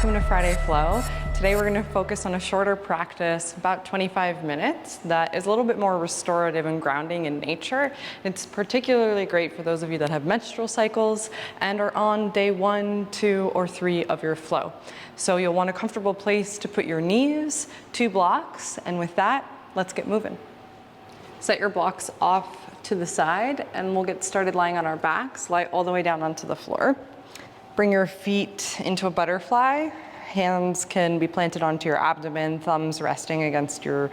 welcome to Friday Flow. Today we're going to focus on a shorter practice, about 25 minutes, that is a little bit more restorative and grounding in nature. It's particularly great for those of you that have menstrual cycles and are on day 1, 2, or 3 of your flow. So you'll want a comfortable place to put your knees, 2 blocks, and with that, let's get moving. Set your blocks off to the side and we'll get started lying on our backs, lie all the way down onto the floor. Bring your feet into a butterfly. Hands can be planted onto your abdomen, thumbs resting against the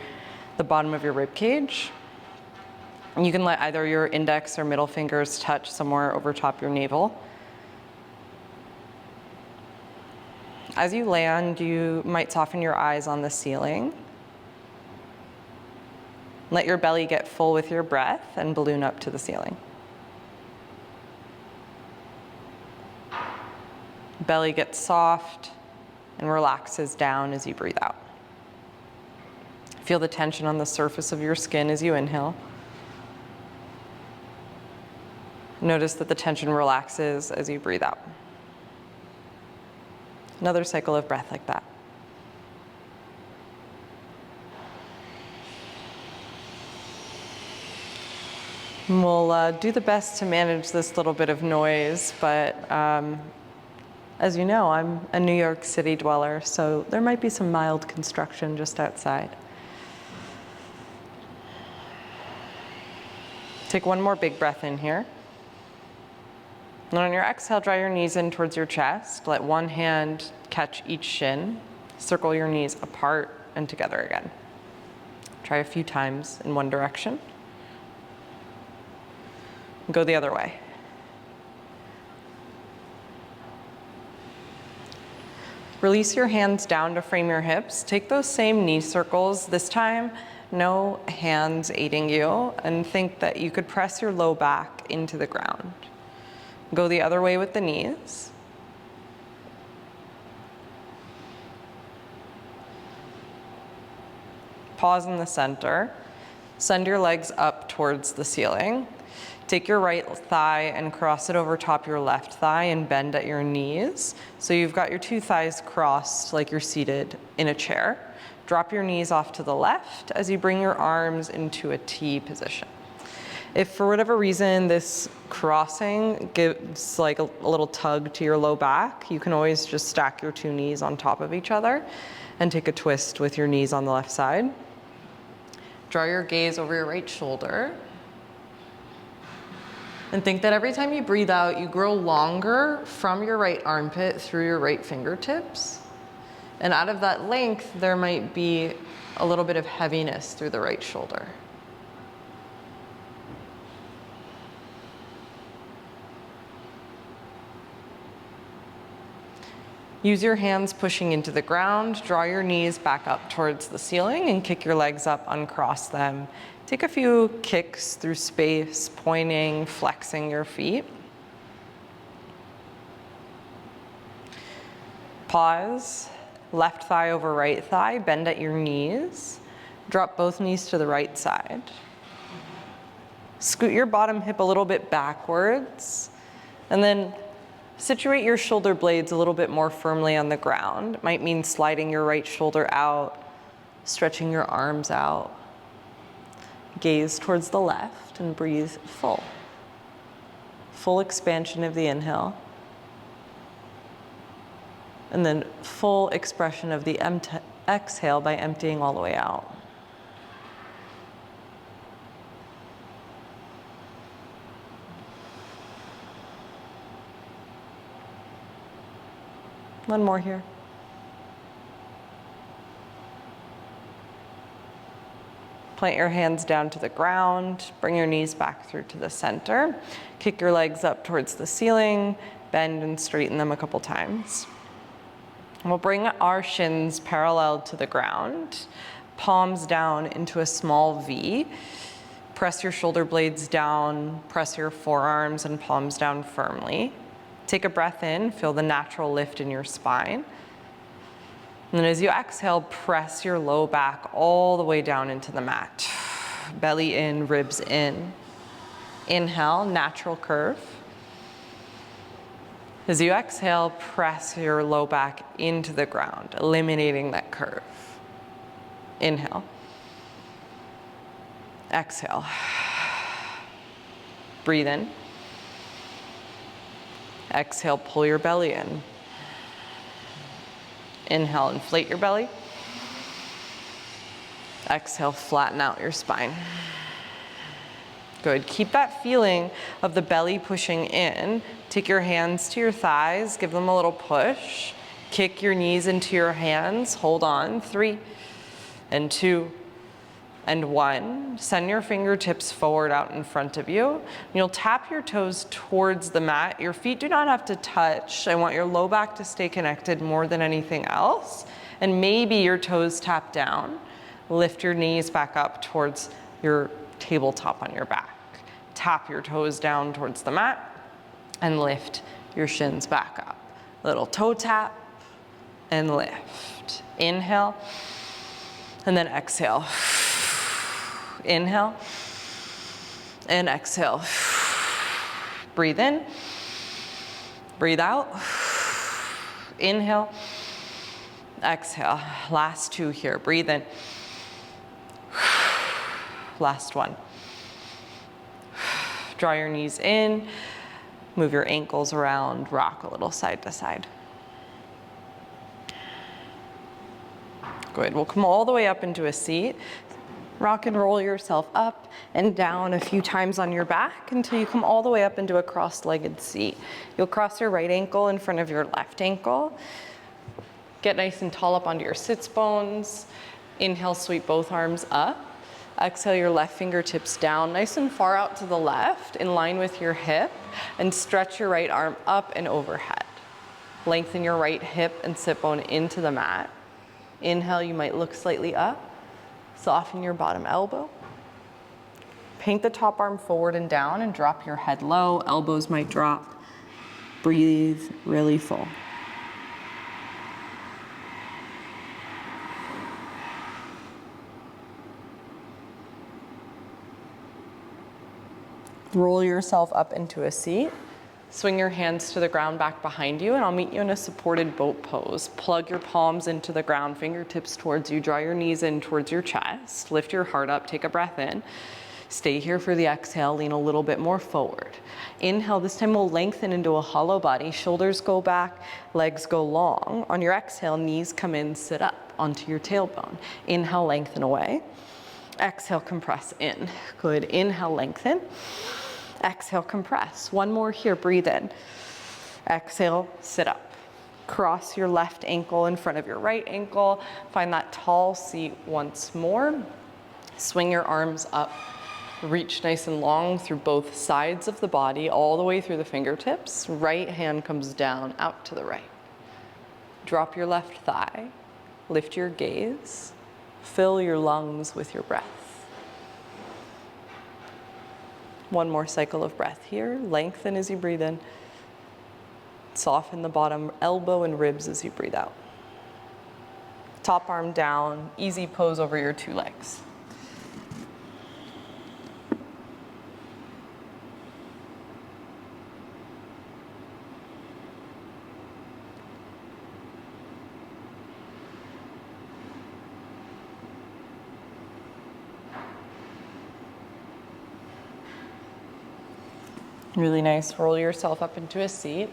bottom of your rib cage. And you can let either your index or middle fingers touch somewhere over top your navel. As you land, you might soften your eyes on the ceiling. Let your belly get full with your breath and balloon up to the ceiling. Belly gets soft and relaxes down as you breathe out. Feel the tension on the surface of your skin as you inhale. Notice that the tension relaxes as you breathe out. Another cycle of breath like that. And we'll do the best to manage this little bit of noise, but as you know, I'm a New York City dweller, so there might be some mild construction just outside. Take one more big breath in here. And on your exhale, draw your knees in towards your chest. Let one hand catch each shin. Circle your knees apart and together again. Try a few times in one direction. Go the other way. Release your hands down to frame your hips. Take those same knee circles. This time, no hands aiding you, and think that you could press your low back into the ground. Go the other way with the knees. Pause in the center. Send your legs up towards the ceiling. Take your right thigh and cross it over top your left thigh and bend at your knees. So you've got your 2 thighs crossed like you're seated in a chair. Drop your knees off to the left as you bring your arms into a T position. If for whatever reason this crossing gives like a little tug to your low back, you can always just stack your 2 knees on top of each other and take a twist with your knees on the left side. Draw your gaze over your right shoulder. And think that every time you breathe out, you grow longer from your right armpit through your right fingertips. And out of that length, there might be a little bit of heaviness through the right shoulder. Use your hands pushing into the ground. Draw your knees back up towards the ceiling and kick your legs up, uncross them. Take a few kicks through space, pointing, flexing your feet. Pause. Left thigh over right thigh. Bend at your knees. Drop both knees to the right side. Scoot your bottom hip a little bit backwards. And then situate your shoulder blades a little bit more firmly on the ground. It might mean sliding your right shoulder out, stretching your arms out. Gaze towards the left and breathe full. Full expansion of the inhale. And then full expression of the exhale by emptying all the way out. One more here. Plant your hands down to the ground, bring your knees back through to the center. Kick your legs up towards the ceiling, bend and straighten them a couple times. We'll bring our shins parallel to the ground, palms down into a small V. Press your shoulder blades down, press your forearms and palms down firmly. Take a breath in, feel the natural lift in your spine. And then as you exhale, press your low back all the way down into the mat. Belly in, ribs in. Inhale, natural curve. As you exhale, press your low back into the ground, eliminating that curve. Inhale. Exhale. Breathe in. Exhale, pull your belly in. Inhale, inflate your belly. Exhale, flatten out your spine. Good. Keep that feeling of the belly pushing in. Take your hands to your thighs, give them a little push. Kick your knees into your hands. Hold on. 3 and 2 and 1. Send your fingertips forward out in front of you. You'll tap your toes towards the mat. Your feet do not have to touch. I want your low back to stay connected more than anything else. And maybe your toes tap down. Lift your knees back up towards your tabletop on your back. Tap your toes down towards the mat and lift your shins back up. Little toe tap and lift. Inhale and then exhale. Inhale and exhale. Breathe in, breathe out. Inhale, exhale. Last 2 here. Breathe in. Last 1. Draw your knees in, move your ankles around, rock a little side to side. Good. We'll come all the way up into a seat. Rock and roll yourself up and down a few times on your back until you come all the way up into a cross-legged seat. You'll cross your right ankle in front of your left ankle. Get nice and tall up onto your sits bones. Inhale, sweep both arms up. Exhale your left fingertips down, nice and far out to the left, in line with your hip, and stretch your right arm up and overhead. Lengthen your right hip and sit bone into the mat. Inhale, you might look slightly up. Soften your bottom elbow. Paint the top arm forward and down and drop your head low. Elbows might drop. Breathe really full. Roll yourself up into a seat. Swing your hands to the ground back behind you, and I'll meet you in a supported boat pose. Plug your palms into the ground, fingertips towards you. Draw your knees in towards your chest. Lift your heart up, take a breath in. Stay here for the exhale, lean a little bit more forward. Inhale, this time we'll lengthen into a hollow body. Shoulders go back, legs go long. On your exhale, knees come in, sit up onto your tailbone. Inhale, lengthen away. Exhale, compress in. Good. Inhale, lengthen. Exhale, compress. 1 more here, breathe in. Exhale, sit up. Cross your left ankle in front of your right ankle. Find that tall seat once more. Swing your arms up. Reach nice and long through both sides of the body, all the way through the fingertips. Right hand comes down, out to the right. Drop your left thigh. Lift your gaze. Fill your lungs with your breath. 1 more cycle of breath here. Lengthen as you breathe in. Soften the bottom elbow and ribs as you breathe out. Top arm down, easy pose over your 2 legs. Really nice. Roll yourself up into a seat.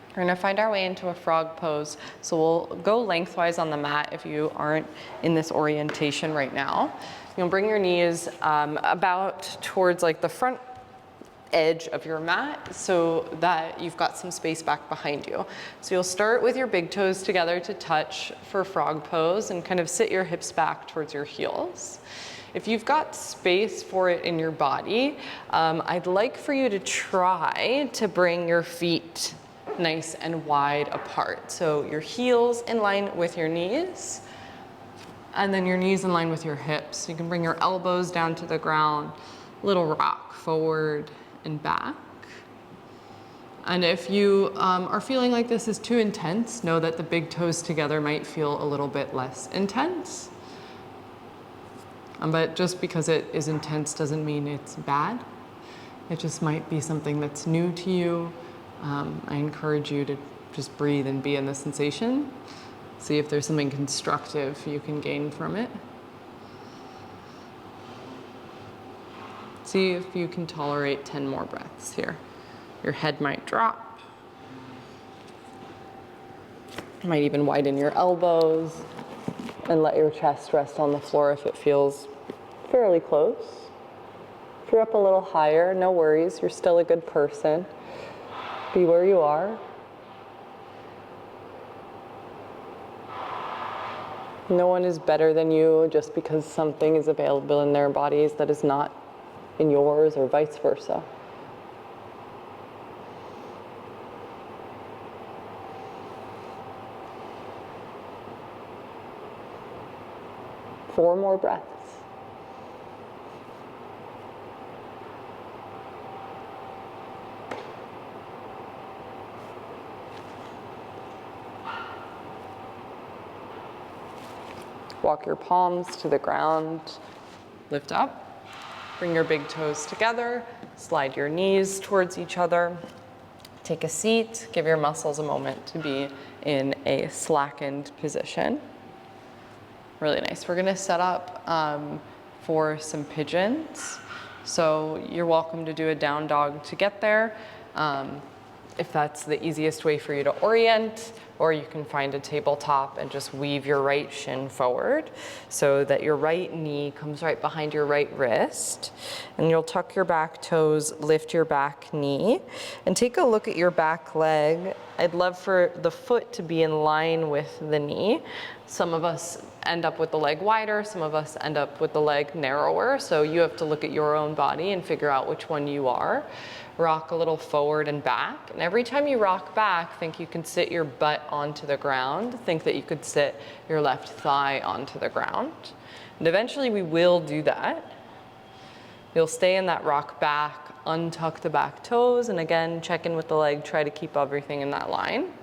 We're gonna find our way into a frog pose. So we'll go lengthwise on the mat if you aren't in this orientation right now. You'll bring your knees about towards like the front edge of your mat so that you've got some space back behind you. So you'll start with your big toes together to touch for frog pose and kind of sit your hips back towards your heels. If you've got space for it in your body, I'd like for you to try to bring your feet nice and wide apart. So your heels in line with your knees, and then your knees in line with your hips. You can bring your elbows down to the ground, little rock forward and back. And if you are feeling like this is too intense, know that the big toes together might feel a little bit less intense. But just because it is intense doesn't mean it's bad. It just might be something that's new to you I encourage you to just breathe and be in the sensation. See if there's something constructive you can gain from it. See if you can tolerate 10 more breaths here. Your head might drop. You might even widen your elbows and let your chest rest on the floor if it feels fairly close. If you're up a little higher, no worries, you're still a good person. Be where you are. No one is better than you just because something is available in their bodies that is not in yours, or vice versa. Four more breaths. Walk your palms to the ground, lift up, bring your big toes together, slide your knees towards each other. Take a seat, give your muscles a moment to be in a slackened position. Really nice. We're gonna set up for some pigeons. So you're welcome to do a down dog to get there. If that's the easiest way for you to orient, or you can find a tabletop and just weave your right shin forward so that your right knee comes right behind your right wrist. And you'll tuck your back toes, lift your back knee, and take a look at your back leg. I'd love for the foot to be in line with the knee. Some of us end up with the leg wider, some of us end up with the leg narrower, so you have to look at your own body and figure out which one you are. Rock a little forward and back, and every time you rock back, think you can sit your butt onto the ground. Think that you could sit your left thigh onto the ground. And eventually we will do that. You'll stay in that rock back, untuck the back toes, and again, check in with the leg, try to keep everything in that line.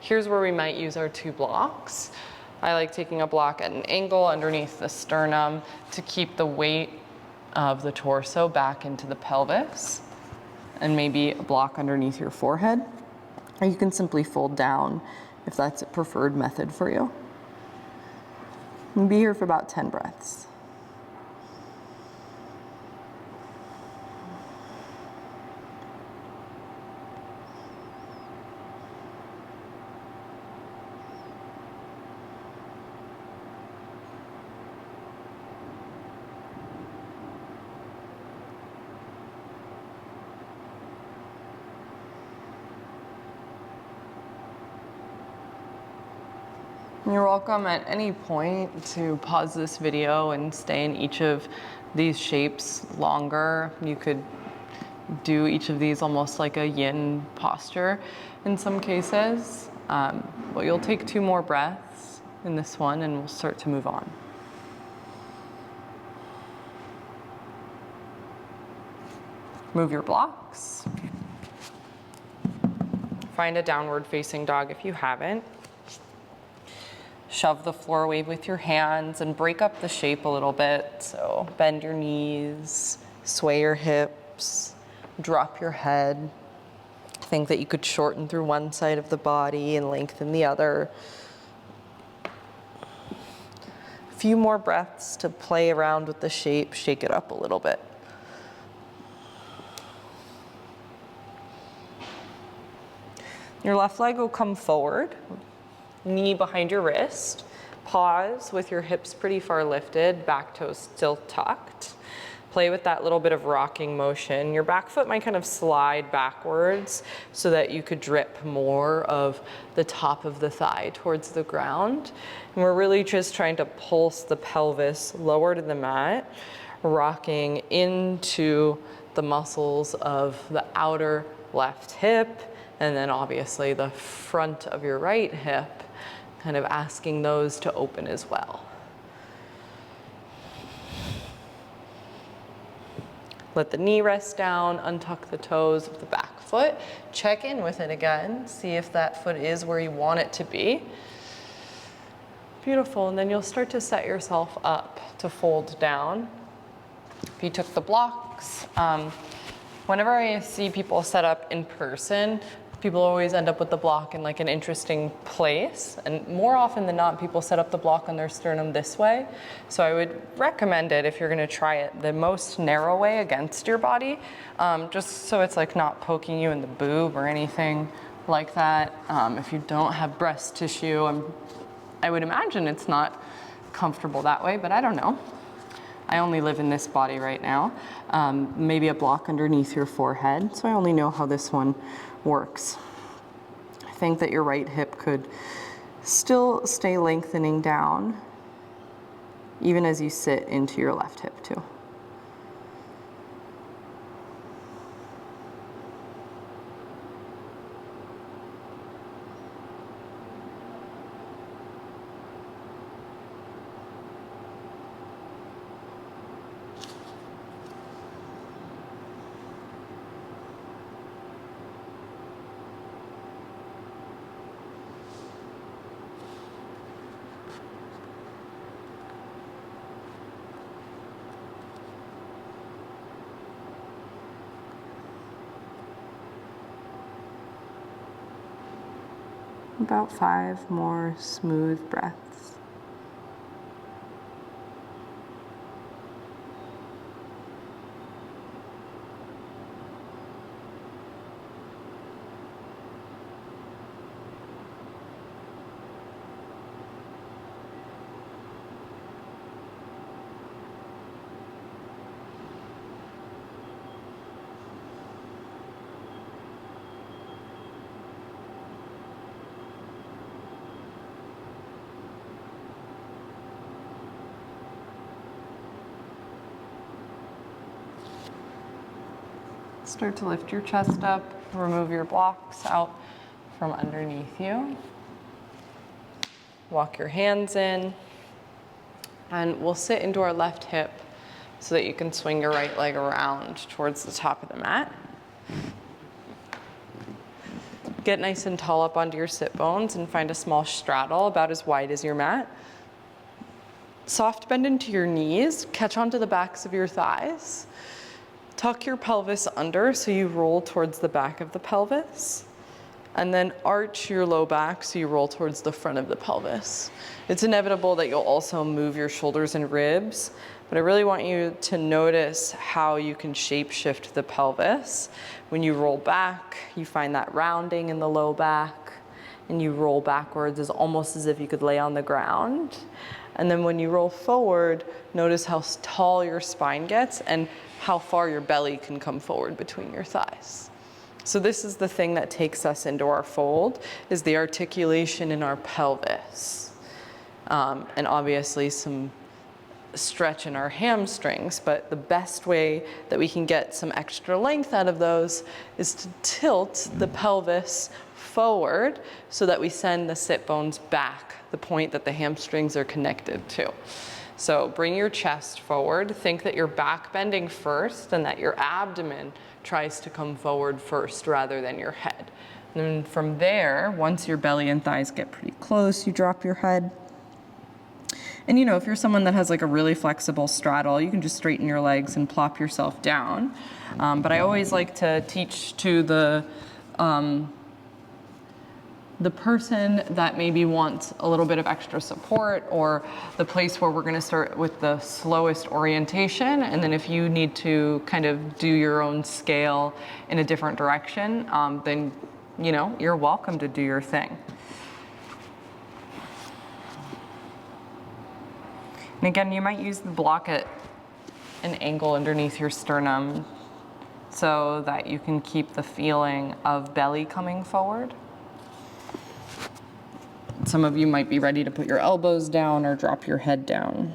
Here's where we might use our two blocks. I like taking a block at an angle underneath the sternum to keep the weight of the torso back into the pelvis, and maybe a block underneath your forehead. Or you can simply fold down if that's a preferred method for you. And be here for about 10 breaths. You're welcome at any point to pause this video and stay in each of these shapes longer. You could do each of these almost like a yin posture in some cases. But you'll take 2 more breaths in this one and we'll start to move on. Move your blocks. Find a downward facing dog if you haven't. Shove the floor away with your hands and break up the shape a little bit. So bend your knees, sway your hips, drop your head. Think that you could shorten through one side of the body and lengthen the other. A few more breaths to play around with the shape, shake it up a little bit. Your left leg will come forward. Knee behind your wrist, pause with your hips pretty far lifted, back toes still tucked. Play with that little bit of rocking motion. Your back foot might kind of slide backwards so that you could drip more of the top of the thigh towards the ground. And we're really just trying to pulse the pelvis lower to the mat, rocking into the muscles of the outer left hip, and then obviously the front of your right hip, kind of asking those to open as well. Let the knee rest down, untuck the toes of the back foot, check in with it again, see if that foot is where you want it to be. Beautiful, and then you'll start to set yourself up to fold down. If you took the blocks, Whenever I see people set up in person, people always end up with the block in like an interesting place. And more often than not, people set up the block on their sternum this way. So I would recommend it, if you're gonna try it, the most narrow way against your body, just so it's like not poking you in the boob or anything like that. If you don't have breast tissue, I would imagine it's not comfortable that way, but I don't know. I only live in this body right now. Maybe a block underneath your forehead, so I only know how this one works. I think that your right hip could still stay lengthening down, even as you sit into your left hip too. About 5 more smooth breaths. Start to lift your chest up, remove your blocks out from underneath you. Walk your hands in, and we'll sit into our left hip so that you can swing your right leg around towards the top of the mat. Get nice and tall up onto your sit bones and find a small straddle about as wide as your mat. Soft bend into your knees, catch onto the backs of your thighs. Tuck your pelvis under so you roll towards the back of the pelvis, and then arch your low back so you roll towards the front of the pelvis. It's inevitable that you'll also move your shoulders and ribs, but I really want you to notice how you can shape shift the pelvis. When you roll back, you find that rounding in the low back, and you roll backwards as almost as if you could lay on the ground. And then when you roll forward, notice how tall your spine gets and how far your belly can come forward between your thighs. So this is the thing that takes us into our fold, is the articulation in our pelvis. And obviously some stretch in our hamstrings, but the best way that we can get some extra length out of those is to tilt the pelvis forward so that we send the sit bones back, the point that the hamstrings are connected to. So bring your chest forward. Think that you're back bending first and that your abdomen tries to come forward first rather than your head. And then from there, once your belly and thighs get pretty close, you drop your head. And you know, if you're someone that has like a really flexible straddle, you can just straighten your legs and plop yourself down. But I always like to teach to the person that maybe wants a little bit of extra support, or the place where we're going to start with the slowest orientation, and then if you need to kind of do your own scale in a different direction, then you know, you're welcome to do your thing. And again, you might use the block at an angle underneath your sternum so that you can keep the feeling of belly coming forward. Some of you might be ready to put your elbows down or drop your head down.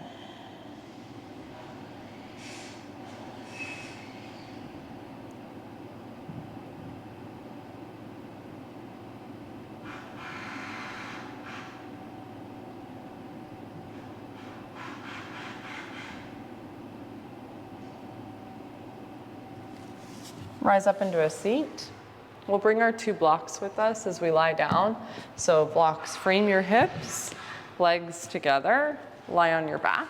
Rise up into a seat. We'll bring our 2 blocks with us as we lie down. So blocks, frame your hips, legs together, lie on your back.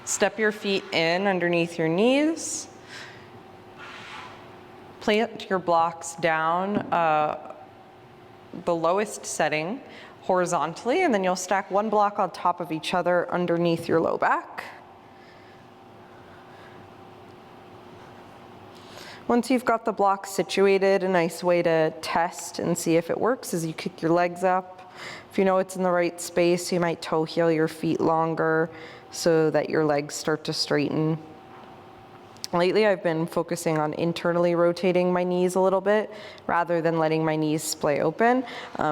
Step your feet in underneath your knees. Plant your blocks down the lowest setting horizontally, and then you'll stack one block on top of each other underneath your low back. Once you've got the block situated, a nice way to test and see if it works is you kick your legs up. If you know it's in the right space, you might toe heel your feet longer so that your legs start to straighten. Lately, I've been focusing on internally rotating my knees a little bit rather than letting my knees splay open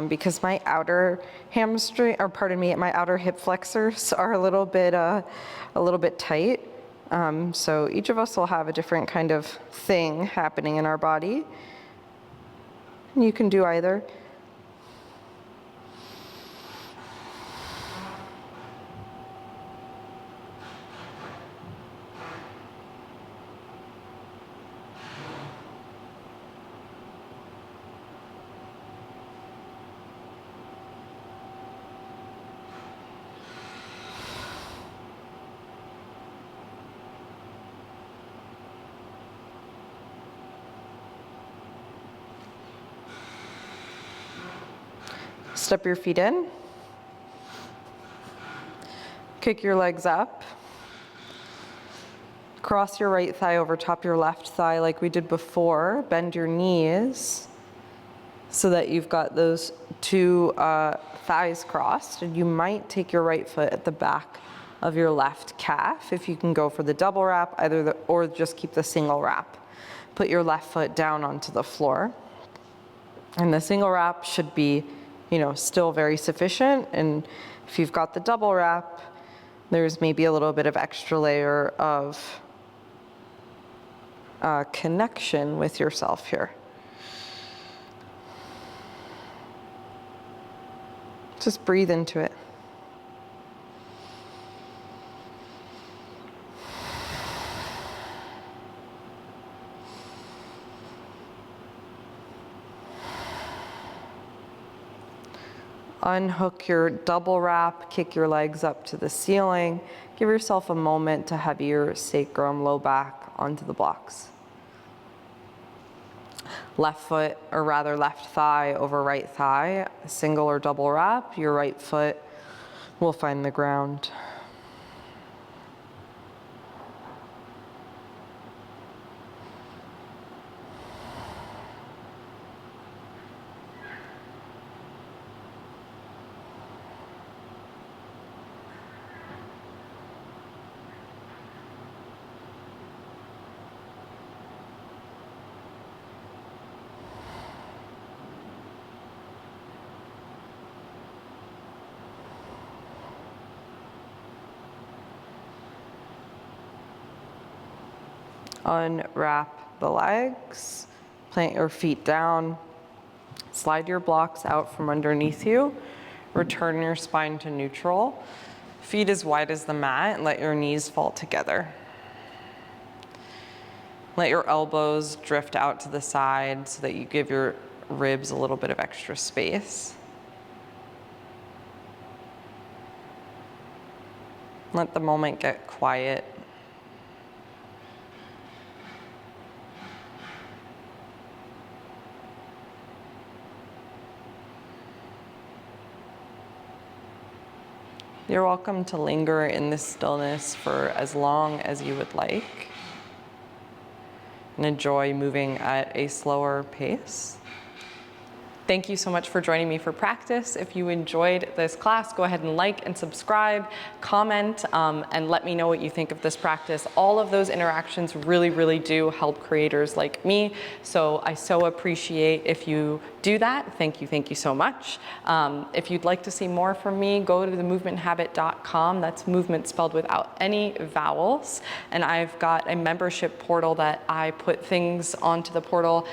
because my outer hamstring, or pardon me, my outer hip flexors are a little bit tight. So each of us will have a different kind of thing happening in our body. You can do either. Step your feet in. Kick your legs up. Cross your right thigh over top your left thigh like we did before. Bend your knees so that you've got those two thighs crossed. And you might take your right foot at the back of your left calf if you can go for the double wrap, or just keep the single wrap. Put your left foot down onto the floor. And the single wrap should be, still very sufficient. And if you've got the double wrap, there's maybe a little bit of extra layer of connection with yourself here. Just breathe into it. Unhook your double wrap, kick your legs up to the ceiling. Give yourself a moment to have your sacrum, low back onto the blocks. Left foot, or rather left thigh over right thigh, single or double wrap. Your right foot will find the ground. Unwrap the legs, plant your feet down, slide your blocks out from underneath you, return your spine to neutral, feet as wide as the mat, and let your knees fall together. Let your elbows drift out to the side so that you give your ribs a little bit of extra space. Let the moment get quiet. You're welcome to linger in this stillness for as long as you would like, and enjoy moving at a slower pace. Thank you so much for joining me for practice. If you enjoyed this class, go ahead and like and subscribe, comment, and let me know what you think of this practice. All of those interactions really, really do help creators like me. So I so appreciate if you do that. Thank you so much. If you'd like to see more from me, go to themovementhabit.com. That's movement spelled without any vowels. And I've got a membership portal that I put things onto the portal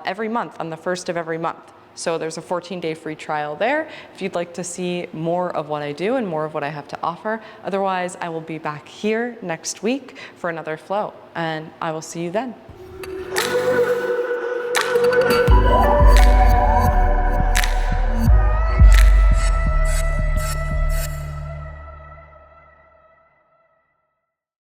every month, on the first of every month. So there's a 14-day free trial there if you'd like to see more of what I do and more of what I have to offer. Otherwise, I will be back here next week for another flow, and I will see you then.